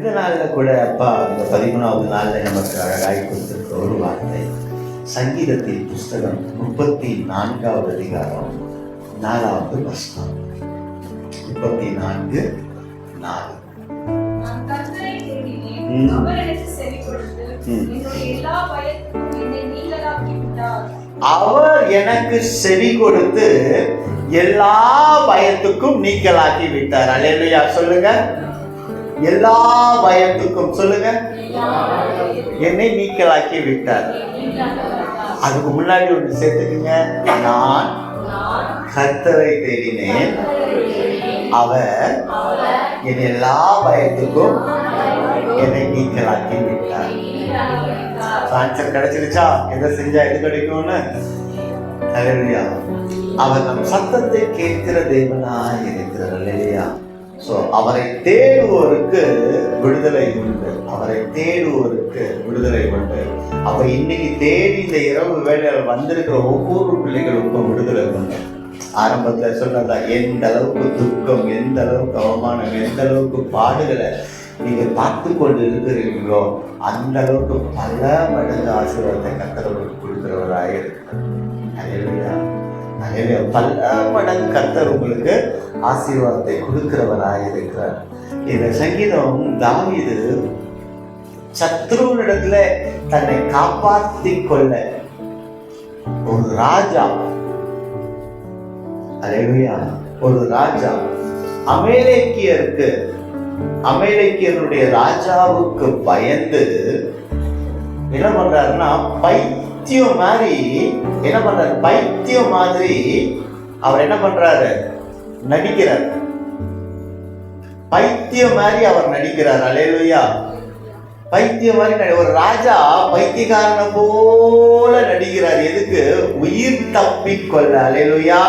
இந்த நாளில் கூட அப்பா இந்த 13வது நாளில் நமக்கு அழகாய் கொடுத்திருக்கிற ஒரு வார்த்தை, சங்கீதத்தின் புஸ்தகம் 34வது அதிகாரம் 4வது வசனம். 34:4. அவர் எனக்கு செவி கொடுத்து எல்லா பயத்துக்கும் நீக்கலாக்கி விட்டார். அல்லேலூயா சொல்லுங்க. எல்லா பயத்துக்கும் சொல்லுங்க. என்னை நீக்கலாக்கி விட்டார். அதுக்கு முன்னாடி ஒன்று சேர்த்துக்குங்க. நான் கர்த்தரை தேடினேன், அவர் என் எல்லா பயத்துக்கும் என்னை நீக்கலாக்கி விட்டார். ஆன்சர் கிடைச்சிருச்சா? எதை செஞ்சா எது கிடைக்கும்னு? அல்லேலூயா. அவர் நம் சத்தத்தை கேட்கிற தேவனாய் இருக்கிறார். அல்லேலூயா. சோ அவரை தேடுவோருக்கு விடுதலை உண்டு. அவரை தேடுவோருக்கு விடுதலை உண்டு. அப்ப இன்னைக்கு தேடி இந்த இரவு வேளையில வந்திருக்கிற ஒவ்வொரு பிள்ளைகளுக்கும் விடுதலை உண்டு. ஆரம்பத்துல சொன்னதா, எந்த அளவுக்கு துக்கம், எந்த அளவுக்கு அவமானம், எந்த அளவுக்கு பாடுகளை நீங்க பார்த்து கொண்டு இருக்கிறீர்களோ அந்த அளவுக்கு பல மடங்கு ஆசீர்வாதத்தை கர்த்தருக்கு கொடுக்கிறவராக இருக்கிறார். பல மடங்கு கர்த்தர் உங்களுக்கு ஆசீர்வாதத்தை கொடுக்கிறவராக இருக்கிறார். இந்த சங்கீதம் தாவீது சத்ருவினிடத்துல தன்னை காப்பாற்றிக் கொள்ள ஒரு ராஜா, ஒரு ராஜா அமலேக்கியருடைய ராஜாவுக்கு பயந்து என்ன பண்றாருன்னா, பைத்தியம் மாதிரி அவர் என்ன பண்றாரு, நடிக்கிறார். பைத்தியம் மாதிரி அவர் நடிக்கிறார். அல்லேலூயா. பைத்தியம் மாதிரி ஒரு ராஜா பைத்தியக்காரனை போல நடிக்கிறார். எதுக்கு? உயிர் தப்பிக்கொள்ள. அல்லேலூயா.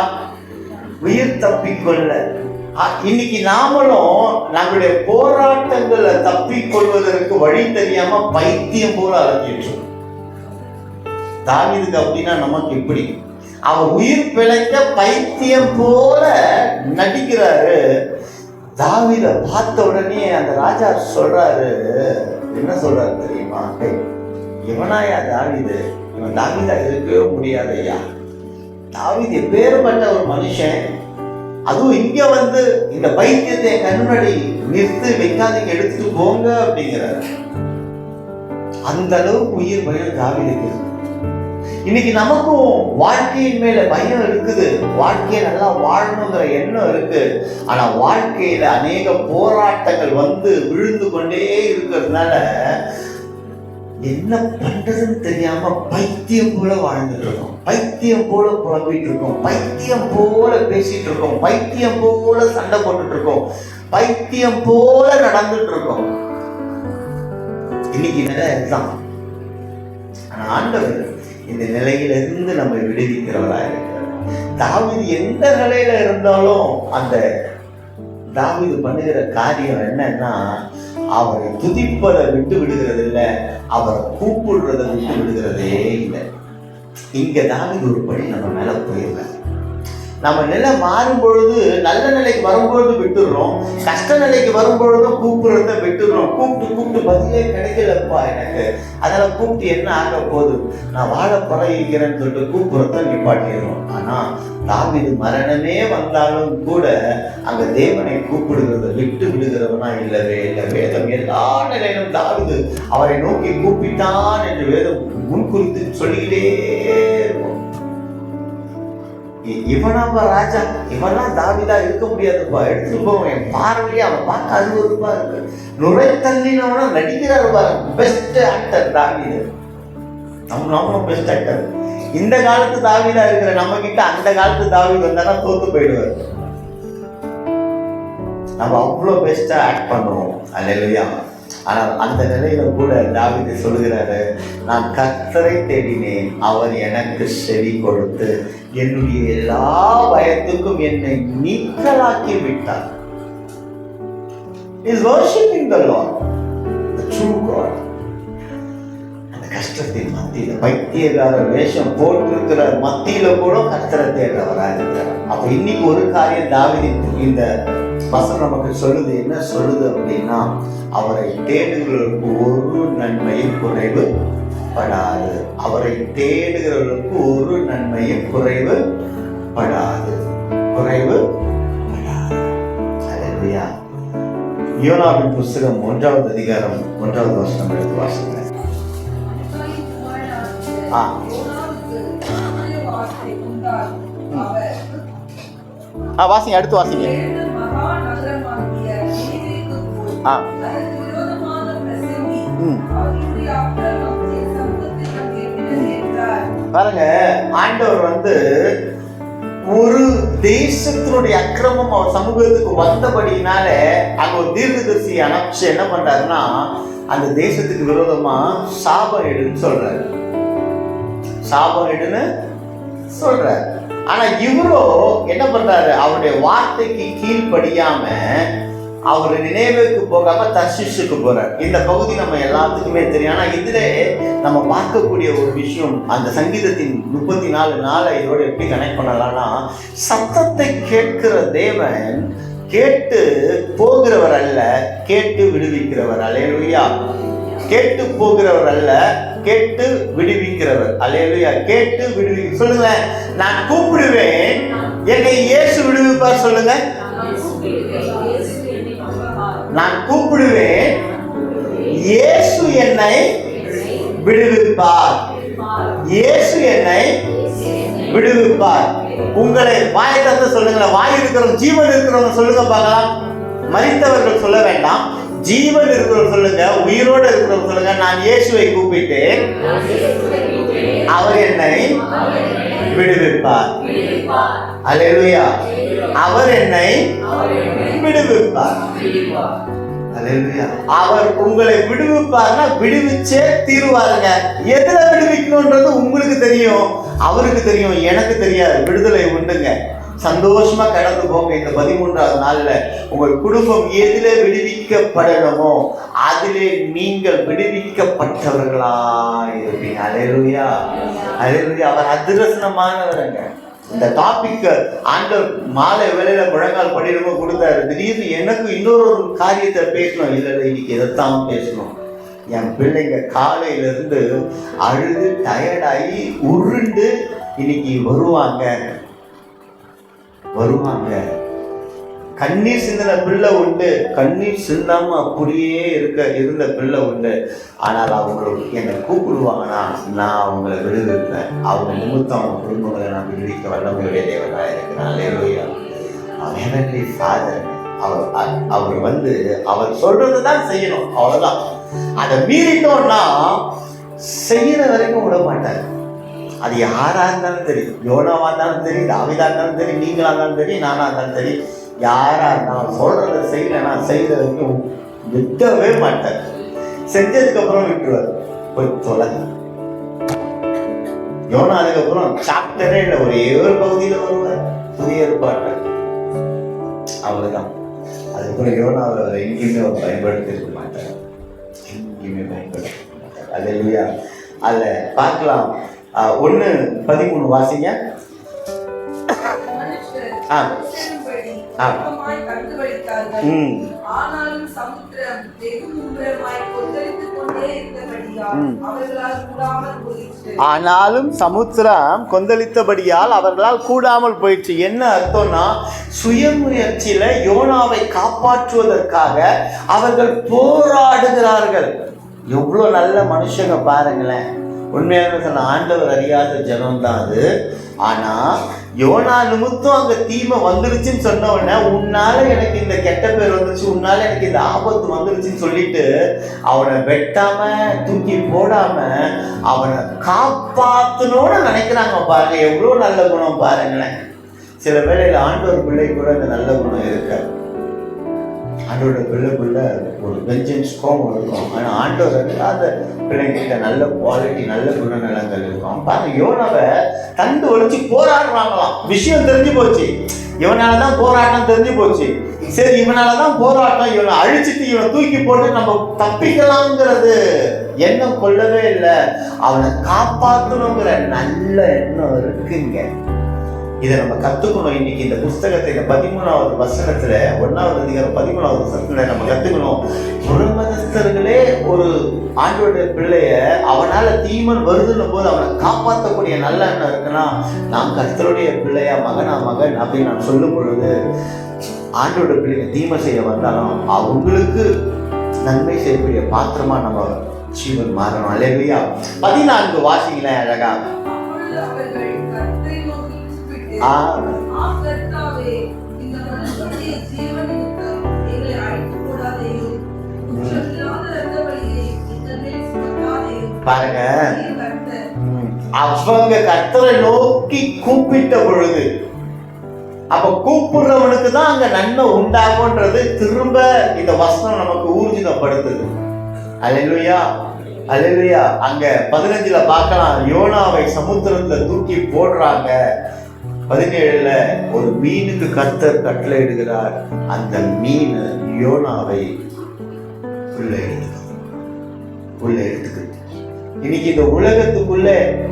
உயிர் தப்பிக்கொள்ள. இன்னைக்கு நாமளும் நம்மளுடைய போராட்டங்களை தப்பிக்கொள்வதற்கு வழி தெரியாம பைத்தியம் போல அலைஞ்சிட்டு. தாவீதுக்கு அப்படின்னா நமக்கு எப்படி? அவர் உயிர் பிழைக்க பைத்தியம் போல நடிக்கிறாரு. தாவீத பார்த்த உடனே அந்த ராஜா சொல்றாரு, என்ன சொல்றாரு தெரியுமா? இவனாயா தாவீது? இவன் தாவீதா இருக்கவே முடியாது ஐயா. தாவீது எப்பேற்பட்ட ஒரு மனுஷன். அதுவும் இங்க வந்து இந்த பைத்தியத்தை கண்ணுடி நிறுத்து வைக்காதீங்க, எடுத்துட்டு போங்க அப்படிங்கிறார். அந்த அளவுக்கு உயிர் பயம் தாவீதுக்கு. இன்னைக்கு நமக்கும் வாழ்க்கையின் மேல பயம் இருக்குது. வாழ்க்கையை நல்லா வாழணுங்கிற எண்ணம் இருக்கு. ஆனா வாழ்க்கையில அநேக போராட்டங்கள் வந்து விழுந்து கொண்டே இருக்கிறதுனால என்ன பண்றதுன்னு தெரியாம பைத்தியம் போல வாழ்ந்துட்டு இருக்கோம். பைத்தியம் போல புலம்பிட்டு இருக்கோம். பைத்தியம் போல பேசிட்டு இருக்கோம். பைத்தியம் போல சண்டை போட்டுட்டு இருக்கோம். பைத்தியம் போல நடந்துட்டு இருக்கோம். இன்னைக்கு நிலை எக்ஸாம். ஆனா ஆண்டவர் இந்த நிலையிலிருந்து நம்ம விடுவிக்கிறவரா இருக்கிறார். தாவீது எந்த நிலையில இருந்தாலும் அந்த தாவீது பண்ணுகிற காரியம் என்னன்னா, அவரை துதிப்பதை விட்டு விடுகிறது இல்லை, அவரை கூப்பிடுறதை விட்டு விடுகிறதே இல்லை. இங்க தாவீது ஒரு படி நம்ம மேல போயிடலாம். நம்ம நிலை மாறும் பொழுது, நல்ல நிலைக்கு வரும்பொழுது விட்டுடுறோம், கஷ்ட நிலைக்கு வரும்பொழுதும் கூப்பிடுறத விட்டுடுறோம். கூப்பிட்டு பதிலே கிடைக்கலப்பா எனக்கு, அதெல்லாம் கூப்பிட்டு என்ன ஆக போகுது, நான் வாழ பழகிறேன்னு சொல்லிட்டு கூப்பிடுறத நிப்பாட்டிடுறோம். ஆனா தாவீது மரணமே வந்தாலும் கூட அங்க தேவனை கூப்பிடுகிறத விட்டு விடுகிறவனா இல்லவே இல்லை. வேதம் எல்லா நிலையிலும் தாவீது அவரை நோக்கி கூப்பிட்டான் என்று வேதம் முன்குறித்து சொல்லிக்கிட்டே இருக்கும். இவனாப்பா ராஜா, இவன்லாம் தாவீதா இருக்க முடியாதுப்பா, எடுத்துட்டு போவோம். என் பார்வையே அவன் பார்க்க அருவருப்பா இருக்கு. நுரை தள்ளினவனா நடிக்கிறாரு பாரு. பெஸ்ட் ஆக்டர் தாவீது. நம்மளும் பெஸ்ட் ஆக்டர். இந்த காலத்து தாவீதா இருக்கிற நம்ம கிட்ட அந்த காலத்து தாவீது வந்தானா தோத்து போயிடுவார். நம்ம அவ்வளோ பெஸ்டா ஆக்ட் பண்ணுவோம். அல்லேலூயா. ஆனால் அந்த நிலையில கூட தாவீது சொல்லுகிறாரு, நான் கர்த்தரை தேடினேன், அவர் எனக்கு செவி கொடுத்து என்னுடைய எல்லா பயத்துக்கும் என்னை நீக்கலாக்கி விட்டார். He is worshiping the Lord, the true God. அந்த கஷ்டத்தின் மத்தியில, பைத்தியக்கார வேஷம் போட்டிருக்கிற மத்தியில கூட கர்த்தரை தேடுறவரா இருக்கிறார். அப்ப இன்னைக்கு ஒரு காரியம் தாவீதின் இந்த வசனம் நமக்கு சொல்லுது. என்ன சொல்லுது அப்படின்னா, அவரை தேடுகிறவர்களுக்கு ஒரு நன்மையும் குறைவு படாது. அவரை தேடுகிறவர்களுக்கு ஒரு நன்மையும் குறைவு படாது. அல்லேலூயா. யோனாவின் புஸ்தகம் 1வது அதிகாரம் 1வது வசனம் எடுத்து வாசிங்க. வாசிங்க, அடுத்து வாசிங்க. பாருங்க, ஆண்டவர் ஒரு தேசத்தினுடைய அக்கிரமம் அவர் சமூகத்துக்கு வந்தபடினால அங்க ஒரு தீர்க்கதரிசியை அனுப்பிச்சு என்ன பண்றாருன்னா, அந்த தேசத்துக்கு விரோதமா சாபம் எடுன்னு சொல்றாரு. ஆனா இவரோ என்ன பண்றாரு, அவருடைய வார்த்தைக்கு கீழ்படியாம அவர் நினைவுக்கு போகாம தர்ஷீஷுக்கு போறார். இந்த பகுதி நம்ம எல்லாத்துக்குமே தெரியும். ஆனா இதுல நம்ம பார்க்கக்கூடிய ஒரு விஷயம், அந்த சங்கீதத்தின் 34 இதோட எப்படி கனெக்ட் பண்ணலாம்னா, சத்தத்தை கேட்கிற தேவன் கேட்டு போகிறவர் அல்ல, கேட்டு விடுவிக்கிறவர். அல்லேலூயா. கேட்டு போகிறவர் அல்ல, கேட்டு விடுவிக்கிறவர். அல்லேலூயா. கேட்டு விடுவிக்க சொல்லுங்க. நான் கூப்பிடுவேன், என்னை இயேசு விடுவிப்பார். சொல்லுங்க. நான் கூப்பிடுவேன், இயேசு என்னை விடுவிப்பார். இயேசு என்னை விடுவிப்பார். உங்களை வாயை திறந்து சொல்லுங்களேன். வாய் இருக்கிறவங்க, ஜீவன் இருக்கிறவங்க சொல்லுங்க பார்க்கலாம். மரித்தவர்கள் சொல்ல வேண்டாம், ஜீவன் இருக்கிறவங்க சொல்லுங்க. உயிரோடு இருக்கிறவங்க சொல்லுங்க. நான் இயேசுவை கூப்பிட்டேன், அவர் என்னை விடுவிப்பார். அல்லேலூயா. அவர் என்னை விடுவிப்பார். அல்லேலூயா. அவர் உங்களை விடுவிப்பார்னா விடுவிச்சே தீருவாருங்க. எதுல விடுவிக்கணும்ன்றது உங்களுக்கு தெரியும், அவருக்கு தெரியும், எனக்கு தெரியாது. விடுதலை உண்டுங்க. சந்தோஷமா கடந்து போங்க. இந்த 13வது நாள்ல உங்கள் குடும்பம் எதில விடுவிக்கப்படணுமோ அதிலே நீங்கள் விடுவிக்கப்பட்டவர்களா இருப்பீங்க. அல்லேலூயா. அல்லேலூயா. அவர் அதிரசனமானவருங்க. இந்த டாபிக் ஆண்டவர் மாலை வேளையில முழங்கால் படிடுமோ கொடுத்தாரு. திடீர்னு எனக்கு இன்னொரு காரியத்தை பேசணும். இல்லை இன்னைக்கு எதைத்தான் பேசணும். என் பிள்ளைங்க காலையிலிருந்து அழுது டயர்டாகி உருண்டு இன்னைக்கு வருவாங்க. கண்ணீர் சிந்தின பிள்ளை உண்டு, கண்ணீர் சிந்தாம அப்படியே இருந்த பிள்ளை உண்டு. ஆனால் அவங்களுக்கு என்னை கூப்பிடுவாங்கன்னா நான் அவங்களை விடுவிப்பேன். அவங்க நிமித்தம் அவங்க குடும்பங்களை நான் விடுவிக்க வல்லமையுடைய தேவனாக இருக்கிறேன். அல்லேலூயா. Heavenly father. அவர் அவர் சொல்றது தான் செய்யணும், அவ்வளவுதான். அதை மீறிட்டோம்னா செய்யற வரைக்கும் விட மாட்டார். அது யாரா இருந்தாலும் சரி, யோனாவா இருந்தாலும் சரி, தாவீதா இருந்தாலும் சரி, நீங்களா இருந்தாலும் சரி, நானா இருந்தாலும் சரி, யாரா இருந்தாலும் சொல்றதை செய்யலைன்னா செய்யற வரைக்கும் விட்டவே மாட்டார். செஞ்சதுக்கு அப்புறம் விட்டுருவார். போய் தொலைங்க. யோனா அதுக்கப்புறம் சாப்டரே இல்லை, ஒரே ஒரு பகுதியில் வருவார். புதிய ஏற்பாடு அவ்வளவுதான். அதுக்கப்புறம் யோனாவை எங்கேயுமே அவர் பயன்படுத்தி இருக்க மாட்டார். அல்லேலூயா. அதுல பார்க்கலாம். 1:13 வாசிங்க. ஆனாலும் சமுத்திரம் கொந்தளித்தபடியால் அவர்களால் கூடாமல் போயிடுச்சு. என்ன அர்த்தம்னா, சுயமுயற்சியில யோனாவை காப்பாற்றுவதற்காக அவர்கள் போராடுகிறார்கள். எவ்வளவு நல்ல மனுஷங்க பாருங்களேன். உண்மையாக சொன்ன ஆண்டவர் அறியாத ஜனம் தான் அது. ஆனா யோனா நிமித்தம் அங்க தீமை வந்துருச்சுன்னு சொன்ன உடனே, உன்னால எனக்கு இந்த கெட்ட பேர் வந்துருச்சு, உன்னால எனக்கு இந்த ஆபத்து வந்துருச்சுன்னு சொல்லிட்டு அவனை வெட்டாம தூக்கி போடாம அவனை காப்பாத்தணும்னு நினைக்கிறாங்க. பாருங்க, எவ்வளவு நல்ல குணம் பாருங்களேன். சில வேளையில ஆண்டவர் பிள்ளை கூட இந்த நல்ல குணம் இருக்காது. ஆண்டோட பிள்ளைக்குள்ள ஒரு வெஞ்சன்ஸ் கோபம் இருக்கும். ஆனால் ஆண்டவர் இல்லாத பிள்ளைங்கிட்ட நல்ல குவாலிட்டி, நல்ல குணநலங்கள் இருக்கும். பாருங்க, யோனாவை தண்டு ஒழிச்சு போராடுறாங்களாம். விஷயம் தெரிஞ்சு போச்சு, இவனாலதான் போராட்டம் தெரிஞ்சு போச்சு. சரி, இவனாலதான் போராட்டம், இவனை அழிச்சிட்டு இவனை தூக்கி போட்டு நம்ம தப்பிக்கலாம்ங்கிறது எண்ணம் கொள்ளவே இல்லை. அவனை காப்பாற்றணுங்கிற நல்ல எண்ணம் இருக்குங்க. இதை நம்ம கத்துக்கணும். இன்னைக்கு இந்த புஸ்தகத்தை இந்த 13வது வசனத்துல 1வது அதிகாரம் 13வது வசனத்துல நம்ம கத்துக்கணும். புறமதஸ்தர்களே ஒரு ஆண்டோட பிள்ளைய அவனால தீமன் வருதுன்னும் போது அவனை காப்பாற்றக்கூடிய நல்ல எண்ணம் இருக்குன்னா, நான் கர்த்தருடைய பிள்ளையா மகன் அப்படின்னு நான் சொல்லும் பொழுது ஆண்டோட பிள்ளைங்க தீமை செய்ய வந்தாலும் அவங்களுக்கு நன்மை செய்யக்கூடிய பாத்திரமா நம்ம ஜீவன் மாறணும். அல்லேலூயா. 14 வாசிங்களேன் அழகா. பாருங்க, அவங்க கர்த்தரை நோக்கி கூப்பிட்ட பொழுது, அப்ப கூப்பிடுறவனுக்கு தான் அங்க நன்மை உண்டாகும்ன்றது திரும்ப இந்த வசனம் நமக்கு ஊர்ஜிதப்படுத்துது. அல்லேலூயா, அல்லேலூயா. அங்க 15ல பார்க்கலாம், யோனாவை சமுத்திரத்துல தூக்கி போடுறாங்க. 17ல ஒரு மீனுக்கு கர்த்தர் கட்டளையிடுகிறார். அந்த மீன் யோனாவை உள்ள எடுத்துக்கிட்டு இன்னைக்கு இந்த உலகத்துக்குள்ள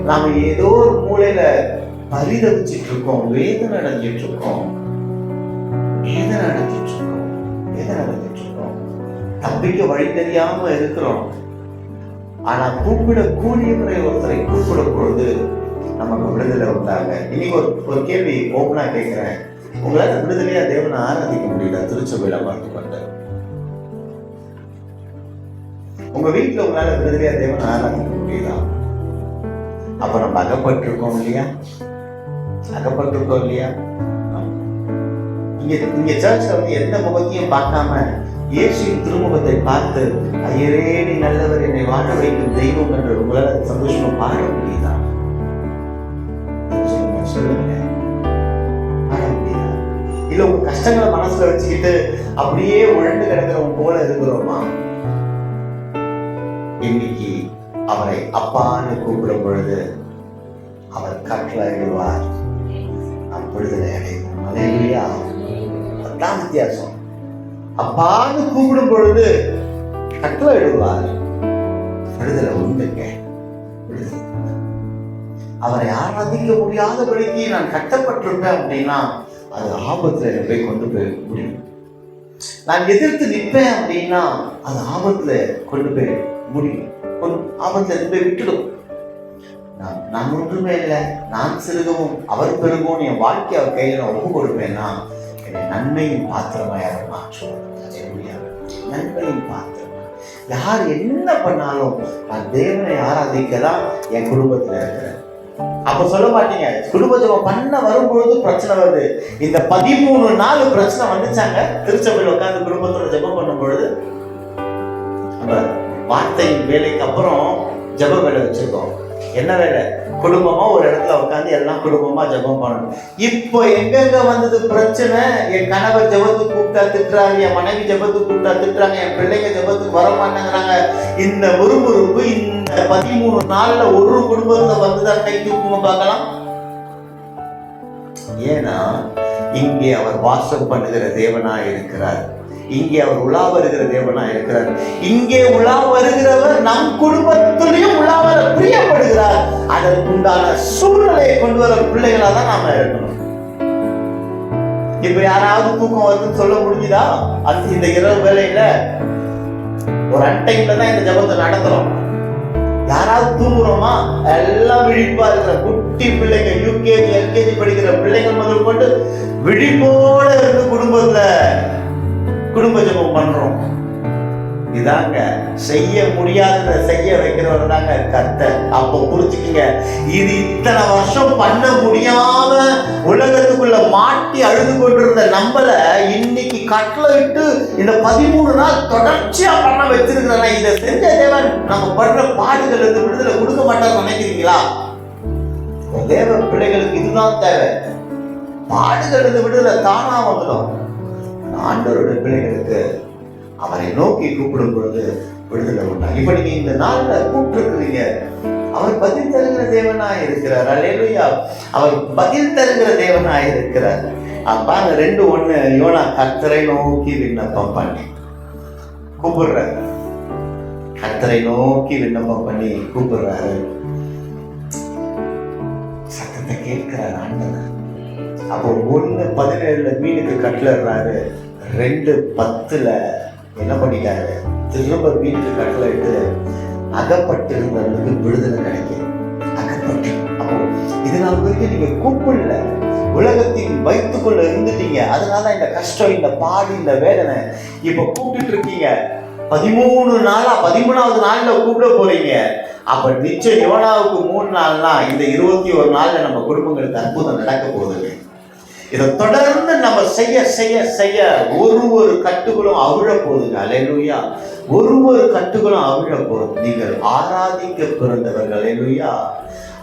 நாம ஏதோ ஒரு மூலையில பரிதவிச்சிட்டு இருக்கோம், வேதனை அடைஞ்சிட்டு இருக்கோம். தம்பிக்கு வழி தெரியாம இருக்கிறோம். ஆனா கூப்பிடக்கூடியவரை ஒருத்தரை கூப்பிடும் பொழுது நமக்கு விடுதலை உண்டாங்க. இன்னைக்கு ஒரு கேள்வி ஓப்பனா கேட்கிறேன். உங்களால விடுதலையா தேவனை ஆராதிக்க முடியல? திருச்சபையில பார்த்து கொண்டு உங்க வீட்டுல உங்களால விடுதலையா தேவனை ஆராதிக்க முடியுதா? அப்ப நம்ம அகப்பட்டிருக்கோம் இல்லையா? இங்க சர்ச்ல வந்து எந்த முகத்தையும் பார்க்காம இயேசுவின் திருமுகத்தை பார்த்து, ஐயரே நீ நல்லவர், என்னை வாழ வைக்கும் தெய்வம் என்று உங்களால சந்தோஷமா பாட முடியுதா? சொல்லுங்க, பாட முடியுதா? இல்ல உங்க கஷ்டங்களை மனசுல வச்சுக்கிட்டு அப்படியே உழண்டு கிடக்கிறவங்க போல இருக்கிறோமா? இன்னைக்கு அவரை அப்பான்னு கூப்பிடும் பொழுது அவர் கட்டளையிடுவார், நாம் விடுதலை அடைவோம். அல்லேலூயா. அதான் வித்தியாசம். அப்பான்னு கூப்பிடும் பொழுது கட்டளையிடுவார், விடுதலை உண்டுங்க. அவரை ஆராதிக்க முடியாதபடிக்கு நான் கட்டப்பட்டிருப்பேன் அப்படின்னா அது ஆபத்துல போய் கொண்டு போய் முடியும். நான் எதிர்த்து நிற்பேன் அப்படின்னா அது ஆபத்துல கொண்டு போய் முடியும், ஆபத்துல போய் விட்டுடும். நான் ஒன்றுமே இல்லை, நான் சிறுகவும் அவர் பெருகவும் என் வாழ்க்கை அவர் கையில நான் ஒப்பு கொடுப்பேன்னா என்னை நன்மையும் பாத்திரமாய் அவர் மாற்றுவார். நன்மையும் பாத்திரமா யார் என்ன பண்ணாலும் நான் தேவனை ஆராதிக்கதான் என் குடும்பத்துல இருக்கிறேன். அப்ப சொல்ல மாட்டீங்க, குடும்பத்தை பண்ண வரும்பொழுது பிரச்சனை வருது. இந்த 13 நாள் பிரச்சனை வந்துச்சாங்க. திருச்சபையில் உட்கார்ந்து குடும்பத்தோட ஜெபம் பண்ணும் பொழுது வார்த்தையின் வேலைக்கு அப்புறம் ஜெப வேலை வச்சிருக்கோம். என்ன வேலை? குடும்பமா ஒரு இடத்துல உட்காந்து எல்லாம் குடும்பமா ஜெபம் பண்ணணும். இப்போ எங்கெங்க வந்தது பிரச்சனை? என் கணவர் ஜெபத்துக்கு கூப்பிட்டா திட்டுறாங்க, என் மனைவி ஜெபத்துக்கு கூப்பிட்டா திட்டுறாங்க, என் பிள்ளைங்க ஜெபத்துக்கு வர மாட்டேங்கிறாங்க. இந்த முறுமுறுப்பு இந்த 13 நாள்ல ஒரு குடும்பத்துல வந்துதான் கை தூக்குமா பார்க்கலாம். ஏன்னா இங்கே அவர் வாசம் பண்ணுகிற தேவனா இருக்கிறார், இங்கே அவர் உலா வருகிற தேவனா இருக்கிறார். இங்கே உலா வருகிறவர் நம் குடும்பத்திலையும் உலா வர பிரியப்படுகிறார். அதற்குண்டான சூழ்நிலையை கொண்டு வர பிள்ளைகளா தான் நாம இருக்கணும். இப்ப யாராவது தூக்கம் வருதுன்னு சொல்ல முடிஞ்சுதா? அது இந்த இரவு வேளையில ஒரு அன்டைம்ல தான் இந்த ஜபத்தை நடத்துறோம். யாராவது தூங்குறோமா? எல்லாம் விழிப்பா இருக்கிற குட்டி பிள்ளைங்க, யூகேஜி எல்கேஜி படிக்கிற பிள்ளைகள் முதல் கொண்டு விழிப்போட இருந்து குடும்ப ஜெபம் பண்றோம். இதாங்க செய்ய முடியாததை செய்ய வைக்கிறவர் தாங்க கர்த்தர். அப்போ புரிஞ்சுக்கீங்க, இது இத்தனை வருஷம் பண்ண முடியாம உலகத்துக்குள்ள மாட்டி அழுது கொண்டிருந்த நம்மள இன்னைக்கு கட்டளை விட்டு இந்த 13 நாள் தொடர்ச்சியா பண்ண வச்சிருக்கிறேன். இதை செஞ்ச தேவன் நம்ம படுற பாடுகள் இருந்து விடுதலை கொடுக்க மாட்டான்னு நினைக்கிறீங்களா? தேவ பிள்ளைகளுக்கு இதுதான் தேவை. பாடுகள் இருந்து விடுதலை தானா வந்துடும். ஆண்டவருடைய பிள்ளைகளுக்கு அவரை நோக்கி கூப்பிடும் பொழுது விடுதலை உண்டா. இப்ப நீங்க இந்த நாள்ல கூப்பிட்டுருக்கிறீங்க, அவர் பதில் தருகிற தேவனாய் இருக்கிறார். அல்லேலூயா. அவர் பதில் தருகிற தேவனாய் இருக்கிறார். பாருங்க 2:1 யோனா கர்த்தரை நோக்கி விண்ணப்பம் பண்ணி கூப்பிடுறாரு. கர்த்தரை நோக்கி விண்ணப்பம் பண்ணி கூப்பிடுறாரு. சத்தத்தை கேட்கிறார் ஆண்டவர். அப்போ 1:17 மீனுக்கு கட்டளைறாரு, 2:10 என்ன பண்ணிட்டாரு, திரும்ப மீனுக்கு கட்டளைட்டு அகப்பட்டிருந்தவர்களுக்கு விடுதலை கிடைக்கும். அகப்பட்டு அப்போ இது நாள் வரைக்கும் நீங்க கூப்பிடல, உலகத்தின் வைத்துக்குள்ள இருந்துட்டீங்க. அதனால இந்த கஷ்டம், இந்த பாடு, இந்த வேதனை. இப்ப கூப்பிட்டு இருக்கீங்க. 13 நாளா 13வது நாள்ல கூப்பிட போறீங்க. அப்ப நிச்சயம் யோனாவுக்கு 3 நாள்னா இந்த 21 நாள்ல நம்ம குடும்பங்களுக்கு அற்புதம் நடக்க போகுது. இதை தொடர்ந்து நம்ம செய்ய செய்ய செய்ய ஒரு கட்டுகளும் அவிழ போகுதுங்க. அல்லேலூயா. ஒரு கட்டுகளும் அவிழ போகுது. நீங்கள் ஆராதிக்க பிறந்தவர்கள். அல்லேலூயா.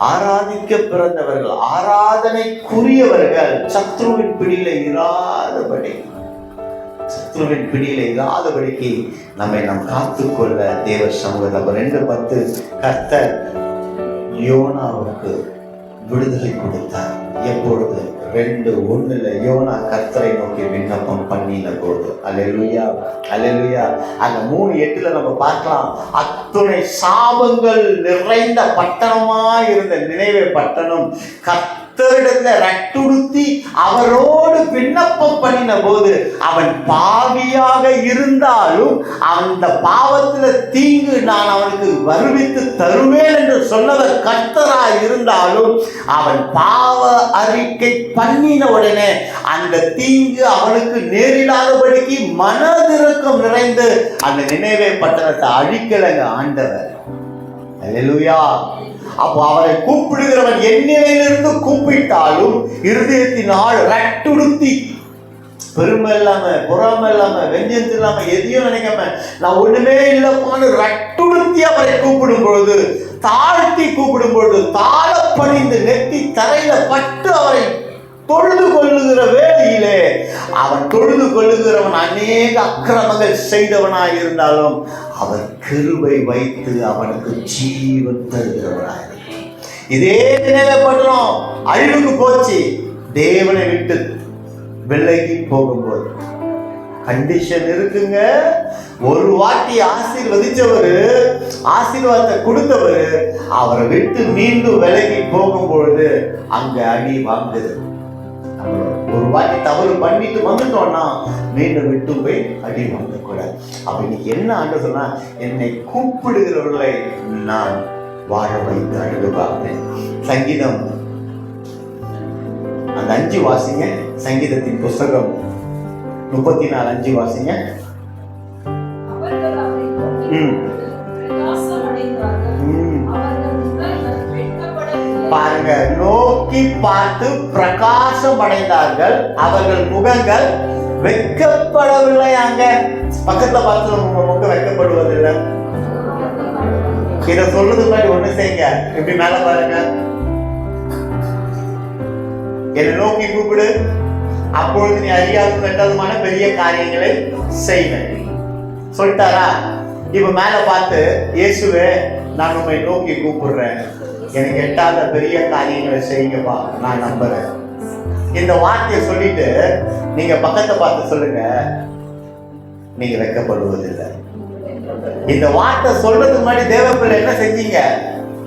ஆராதிக்க பிறந்தவர்கள், ஆராதனைக்குரியவர்கள். சத்ருவின் பிடியில இராதபடிக்கு நம்மை நாம் காத்துக்கொள்ள தேவ சமூகத்தில் 2:10 கர்த்தர் யோனாவுக்கு விடுதலை கொடுத்தார். எப்பொழுது? 2:1 யோனா கர்த்தரை நோக்கி விண்ணப்பம் பண்ணின போது. அல்லேலூயா, அல்லேலூயா. அந்த 3:8 நம்ம பார்க்கலாம், அத்துணை சாபங்கள் நிறைந்த பட்டணமா இருந்த நினைவே பட்டணம் கர்த்தரிடத்துல ரட்டுடுத்தி அவரோடு விண்ணப்பம் பண்ணின போது, அவன் பாவியாக இருந்தாலும் அந்த பாவத்துல தீங்கு நான் அவனுக்கு வருவித்து தருவேன் என்று சொன்னவர் கர்த்தராய் இருந்தாலும், அவன் பாவ அறிக்கை பண்ணின உடனே அந்த தீங்கு அவனுக்கு நேரிடாதபடிக்கு மனதிறக்கம் நிறைந்து அந்த நினைவே பட்டணத்தை அழிக்கலங்க ஆண்டவர். அல்லேலூயா. அப்போ அவரை கூப்பிடுகிறவன் எந்நிலையிலிருந்து கூப்பிட்டாலும் இருதயத்தினால் ரட்டுடுத்தி, பெருமை இல்லாம, பொறாமை இல்லாம, வெஞ்சன்ஸ் இல்லாம, எதையும் நினைக்காம நான் ஒண்ணுமே இல்லப்பான்னு ரட்டுடுத்தி அவரை கூப்பிடும் பொழுது, தாழ்த்தி கூப்பிடும் பொழுது, தாழ பணிந்து நெத்தி தரையில பட்டு அவரை தொழுது கொள்ளுகிற வேளையிலே, அவன் தொழுது கொள்ளுகிறவன் அநேக அக்கிரமங்கள் செய்தவனாய் இருந்தாலும் அவர் கிருபை வைத்து அவனுக்கு ஜீவன் தருகிறவனாய். இதே நினைவுபடுறோம். அழிவுக்கு போச்சு. தேவனை விட்டு விலகி போகும்போது கண்டிஷன் இருக்குங்க. ஒரு வாட்டி ஆசீர்வதிச்சவரு, ஆசீர்வாதத்தை கொடுத்தவரு அவரை விட்டு மீண்டும் விலகி போகும்பொழுது அங்க அடி வாங்குது. ஒரு வாட்டி தவறு பண்ணிட்டு வந்துட்டோம்னா மீண்டும் விட்டு போய் அடி வாங்கக்கூடாது. அப்ப இன்னைக்கு என்ன ஆண்டு சொன்னா, என்னை கூப்பிடுகிறவர்களை நான் வாழ வைத்து அழுது பார்ப்பேன். சங்கீதம் அந்த 5 வாசிங்க. சங்கீதத்தின் புஸ்தகம் 34:5 வாசிங்க. பாருங்க, நோக்கி பார்த்து பிரகாசம் அடைந்தார்கள், அவர்கள் முகங்கள் வெட்கப்படவில்லை. அங்க பக்கத்துல பார்த்து உங்க முகம் வெட்கப்படுவதில்லை. இத சொல்றது மாதிரி ஒண்ணு செய்யுங்க. இப்படி மேல பாருங்க, என்னை நோக்கி கூப்பிடு, அப்பொழுது நீ அறியாத கட்டதுமான பெரிய காரியங்களை செய்வேன் சொல்லிட்டாரா? இப்ப மேல பார்த்து, இயேசுவே நான் உண்மை நோக்கி கூப்பிடுறேன், எனக்கு எட்டாத பெரிய காரியங்களை செய்யுங்கப்பா, நான் நம்புறேன். இந்த வார்த்தையை சொல்லிட்டு நீங்க பக்கத்தை பார்த்து சொல்லுங்க, நீங்க வெட்கப்படுவதில்லை. இந்த வார்த்தை சொல்றதுக்கு முன்னாடி தேவப்பிள்ளை என்ன செஞ்சீங்க?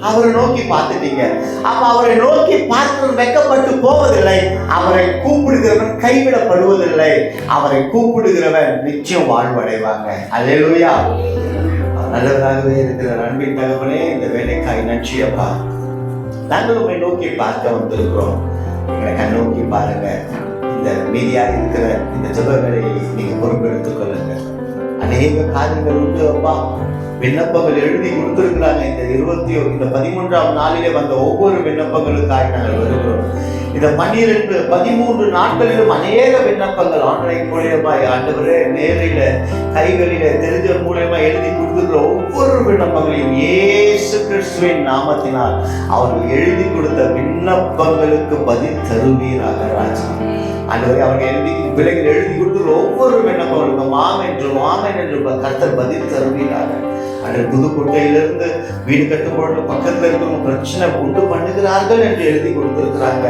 அவரை நோக்கி பார்த்துட்டீங்க. அப்ப அவரை நோக்கி பார்த்து வெட்கப்பட்டு போவதில்லை. அவரை கூப்பிடுகிறவன் கைவிடப்படுவதில்லை. அவரை கூப்பிடுகிறவன் நிச்சயம் வாழ்வடைவாங்க. அல்லேலூயா. நல்லவராகவே இருக்கிற அன்பின் தகவலே, இந்த வேலைக்காய் நன்றியப்பா. நாங்கள் உண்மை நோக்கி பார்க்க வந்திருக்கிறோம். எங்களை கண்ணோக்கி பாருங்க. இந்த மீதியாக இருக்கிற இந்த ஜெப வேலையை நீங்க பொறுப்பெடுத்துக் கொள்ளுங்க. அநேக காரியங்கள் உண்டு அப்பா. விண்ணப்பங்கள் எழுதி கொடுத்திருக்கிறாங்க. இந்த 13ஆம் நாளிலே வந்த ஒவ்வொரு விண்ணப்பங்களுக்காக நாங்கள் வருகிறோம். இந்த 13 நாட்களிலும் அநேக விண்ணப்பங்கள் ஆன்லைன் மூலியமாய் ஆண்டவரே, நேரில கைகளில தெரிஞ்ச மூலியமா எழுதி கொடுத்துருக்கிற ஒவ்வொரு விண்ணப்பங்களையும் இயேசு கிறிஸ்துவின் நாமத்தினால் அவர்கள் எழுதி கொடுத்த விண்ணப்பங்களுக்கு பதில் தருவீராக ராஜா. ஆண்டவரே, அவங்க எழுதி பிள்ளைகள் எழுதி கொடுத்துற ஒவ்வொரு விண்ணப்பங்களுக்கும் ஆமென் என்று கர்த்தர் பதில் தருவீராக. அன்று புதுக்கோட்டையிலிருந்து வீடு கட்டும் பொழுது பக்கத்துல இருக்கிறவங்க பிரச்சனை உண்டு பண்ணுகிறார்கள் என்று எழுதி கொடுத்திருக்கிறாங்க.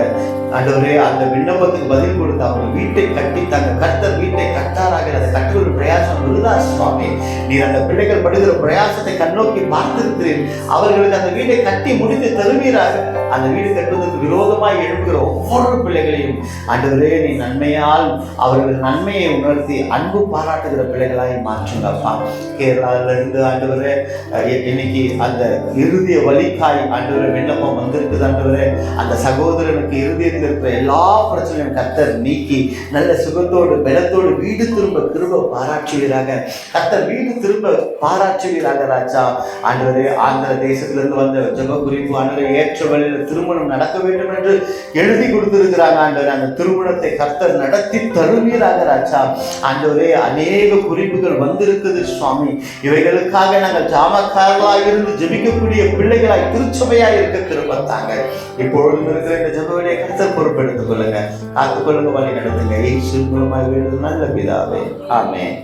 ஆண்டவரே, அந்த விண்ணப்பத்துக்கு பதில் கொடுத்து அவங்க வீட்டை கட்டி தங்க கர்த்தர் வீட்டை கட்டாராக அதை கட்டுவது பிரயாசம் விருதா சுவாமி. நீர் அந்த பிள்ளைகள் படுகிற பிரயாசத்தை கண்ணோக்கி பார்த்திருக்கிறேன். அவர்களுக்கு அந்த வீட்டை கட்டி முடித்து தருவீராக. அந்த வீடு கட்டுவதற்கு விரோதமாய் எழுப்புகிற ஒவ்வொரு பிள்ளைகளையும் ஆண்டவரே, நீ நன்மையால் அவர்கள் நன்மையை உணர்த்தி அன்பு பாராட்டுகிற பிள்ளைகளாய் மாற்றுங்கப்பா. கேரளாவில இருந்து ஆண்டவரே இன்னைக்கு அந்த இறுதிய வலிக்காய் ஆண்டவரே விண்ணப்பம் வந்திருக்குது. ஆண்டவரே, அந்த சகோதரனுக்கு இறுதியில் இருக்கிற எல்லா பிரச்சனையும் கர்த்தர் நீக்கி நல்ல சுகத்தோடு பலத்தோடு வீடு திரும்ப கிருபை பாராட்டுவீராக. கர்த்தர் வீடு திரும்ப பாராட்டுவீராக ராஜா. ஆண்டவரே, ஆந்திர தேசத்திலிருந்து வந்த ஜெப குறிப்பு ஆண்டவரே, ஏற்ற வழியில் திருமணம் நடக்க வேண்டும் என்று எழுதி கொடுத்திருக்கிறாங்க. ஆண்டவரே, அந்த திருமணத்தை கர்த்தர் நடத்தி தருவீராக ராஜா. ஆண்டவரே, அநேக குறிப்புகள் வந்திருக்குது சுவாமி. இவைகளுக்காக நாங்கள் ஜாமக்காரர்களாக இருந்து ஜெபிக்கக்கூடிய பிள்ளைகளாய் திருச்சபையாய் இருக்க கிருபைத்தாங்க. இப்பொழுது இருக்கிற இந்த ஜெபவினை கர்த்தர் பொறுப்பெடுத்துக் கொள்ளுங்க, காத்துக்கொள்ளுங்க, வழி நடத்துங்க. இயேசு மூலமாய் வேண்டுதல் நல்ல பிதாவே, ஆமென்.